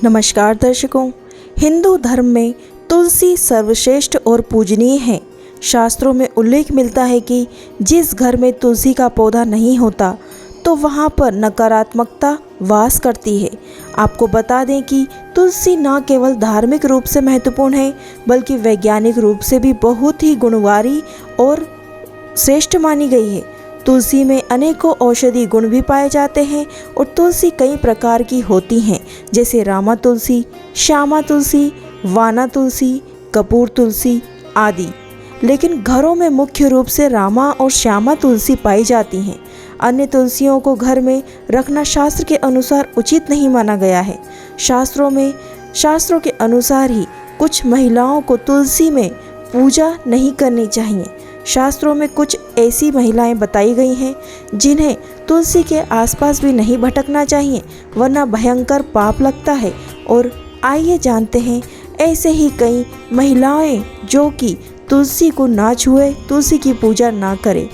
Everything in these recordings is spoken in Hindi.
नमस्कार दर्शकों, हिंदू धर्म में तुलसी सर्वश्रेष्ठ और पूजनीय है। शास्त्रों में उल्लेख मिलता है कि जिस घर में तुलसी का पौधा नहीं होता तो वहाँ पर नकारात्मकता वास करती है। आपको बता दें कि तुलसी न केवल धार्मिक रूप से महत्वपूर्ण है बल्कि वैज्ञानिक रूप से भी बहुत ही गुणकारी और श्रेष्ठ मानी गई है। तुलसी में अनेकों औषधि गुण भी पाए जाते हैं और तुलसी कई प्रकार की होती हैं, जैसे रामा तुलसी, श्यामा तुलसी, वाना तुलसी, कपूर तुलसी आदि। लेकिन घरों में मुख्य रूप से रामा और श्यामा तुलसी पाई जाती हैं। अन्य तुलसियों को घर में रखना शास्त्र के अनुसार उचित नहीं माना गया है। शास्त्रों के अनुसार ही कुछ महिलाओं को तुलसी में पूजा नहीं करनी चाहिए। शास्त्रों में कुछ ऐसी महिलाएं बताई गई हैं जिन्हें तुलसी के आसपास भी नहीं भटकना चाहिए, वरना भयंकर पाप लगता है। और आइए जानते हैं ऐसे ही कई महिलाएं जो कि तुलसी को ना छुए, तुलसी की पूजा ना करें।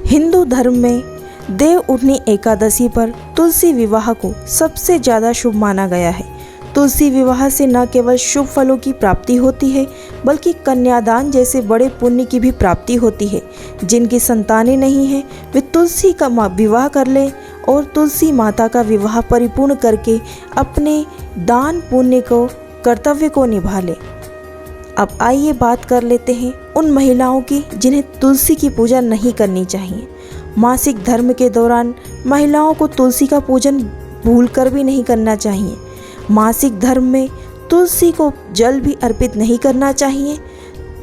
हिंदू धर्म में देव उठनी एकादशी पर तुलसी विवाह को सबसे ज़्यादा शुभ माना गया है। तुलसी विवाह से न केवल शुभ फलों की प्राप्ति होती है बल्कि कन्यादान जैसे बड़े पुण्य की भी प्राप्ति होती है। जिनकी संतानें नहीं हैं वे तुलसी का विवाह कर लें और तुलसी माता का विवाह परिपूर्ण करके अपने दान पुण्य को कर्तव्य को निभा लें। अब आइए बात कर लेते हैं उन महिलाओं की जिन्हें तुलसी की पूजा नहीं करनी चाहिए। मासिक धर्म के दौरान महिलाओं को तुलसी का पूजन भूलकर भी नहीं करना चाहिए। मासिक धर्म में तुलसी को जल भी अर्पित नहीं करना चाहिए,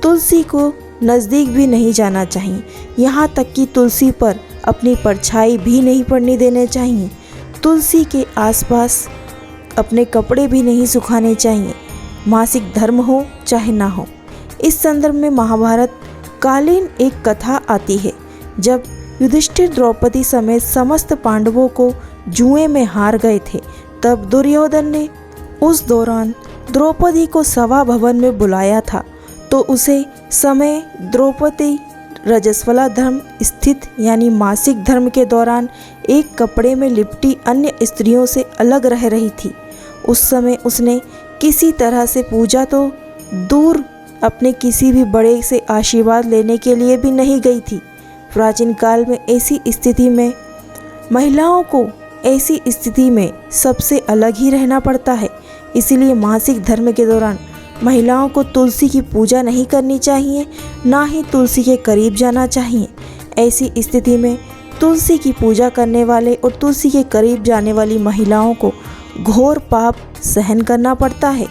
तुलसी को नज़दीक भी नहीं जाना चाहिए, यहाँ तक कि तुलसी पर अपनी परछाई भी नहीं पड़ने देने चाहिए। तुलसी के आसपास अपने कपड़े भी नहीं सुखाने चाहिए, मासिक धर्म हो चाहे ना हो। इस संदर्भ में महाभारत कालीन एक कथा आती है। जब युधिष्ठिर द्रौपदी समेत समस्त पांडवों को जुए में हार गए थे, तब दुर्योधन ने उस दौरान द्रौपदी को सभा भवन में बुलाया था, तो उसे समय द्रौपदी रजस्वला धर्म स्थित यानी मासिक धर्म के दौरान एक कपड़े में लिपटी अन्य स्त्रियों से अलग रह रही थी। उस समय उसने किसी तरह से पूजा तो दूर अपने किसी भी बड़े से आशीर्वाद लेने के लिए भी नहीं गई थी। प्राचीन काल में ऐसी स्थिति में महिलाओं को ऐसी स्थिति में सबसे अलग ही रहना पड़ता है। इसीलिए मासिक धर्म के दौरान महिलाओं को तुलसी की पूजा नहीं करनी चाहिए, ना ही तुलसी के करीब जाना चाहिए। ऐसी स्थिति में तुलसी की पूजा करने वाले और तुलसी के करीब जाने वाली महिलाओं को घोर पाप सहन करना पड़ता है।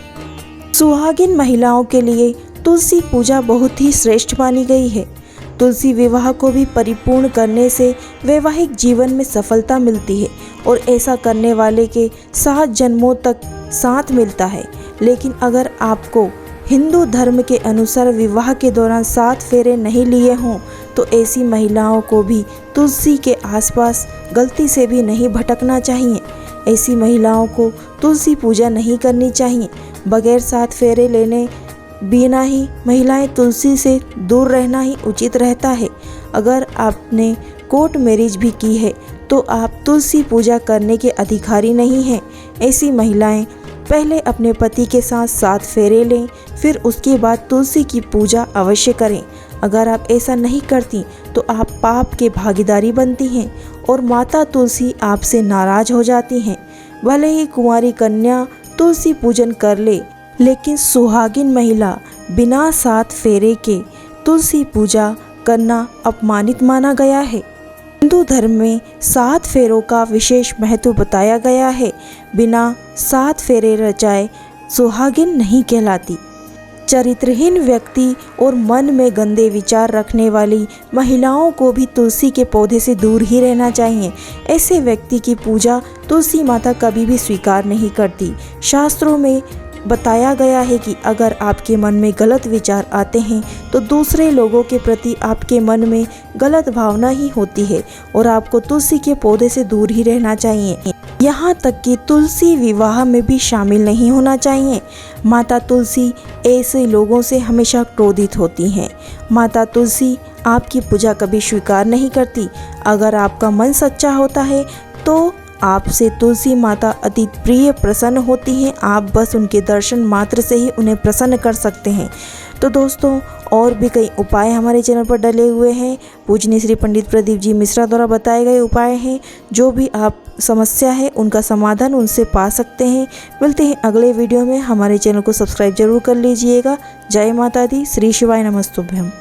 सुहागिन महिलाओं के लिए तुलसी पूजा बहुत ही श्रेष्ठ मानी गई है। तुलसी विवाह को भी परिपूर्ण करने से वैवाहिक जीवन में सफलता मिलती है और ऐसा करने वाले के 7 जन्मों तक साथ मिलता है। लेकिन अगर आपको हिंदू धर्म के अनुसार विवाह के दौरान 7 फेरे नहीं लिए हों तो ऐसी महिलाओं को भी तुलसी के आसपास गलती से भी नहीं भटकना चाहिए। ऐसी महिलाओं को तुलसी पूजा नहीं करनी चाहिए। बगैर 7 फेरे लेने बिना ही महिलाएं तुलसी से दूर रहना ही उचित रहता है। अगर आपने कोर्ट मैरिज भी की है तो आप तुलसी पूजा करने के अधिकारी नहीं हैं। ऐसी महिलाएं पहले अपने पति के साथ 7 फेरे लें, फिर उसके बाद तुलसी की पूजा अवश्य करें। अगर आप ऐसा नहीं करती तो आप पाप के भागीदारी बनती हैं और माता तुलसी आपसे नाराज हो जाती हैं। भले ही कुंवारी कन्या तुलसी पूजन कर ले, लेकिन सुहागिन महिला बिना 7 फेरे के तुलसी पूजा करना अपमानित माना गया है। हिंदू धर्म में 7 फेरों का विशेष महत्व बताया गया है। बिना 7 फेरे रचाए सुहागिन नहीं कहलाती। चरित्रहीन व्यक्ति और मन में गंदे विचार रखने वाली महिलाओं को भी तुलसी के पौधे से दूर ही रहना चाहिए। ऐसे व्यक्ति की पूजा तुलसी माता कभी भी स्वीकार नहीं करती। शास्त्रों में बताया गया है कि अगर आपके मन में गलत विचार आते हैं तो दूसरे लोगों के प्रति आपके मन में गलत भावना ही होती है और आपको तुलसी के पौधे से दूर ही रहना चाहिए। यहाँ तक कि तुलसी विवाह में भी शामिल नहीं होना चाहिए। माता तुलसी ऐसे लोगों से हमेशा क्रोधित होती हैं। माता तुलसी आपकी पूजा कभी स्वीकार नहीं करती। अगर आपका मन सच्चा होता है तो आपसे तुलसी माता अति प्रिय प्रसन्न होती हैं। आप बस उनके दर्शन मात्र से ही उन्हें प्रसन्न कर सकते हैं। तो दोस्तों, और भी कई उपाय हमारे चैनल पर डले हुए हैं। पूजनीय श्री पंडित प्रदीप जी मिश्रा द्वारा बताए गए उपाय हैं। जो भी आप समस्या है उनका समाधान उनसे पा सकते हैं। मिलते हैं अगले वीडियो में। हमारे चैनल को सब्सक्राइब जरूर कर लीजिएगा। जय माता दी। श्री शिवाय नमस्तुभ्यम।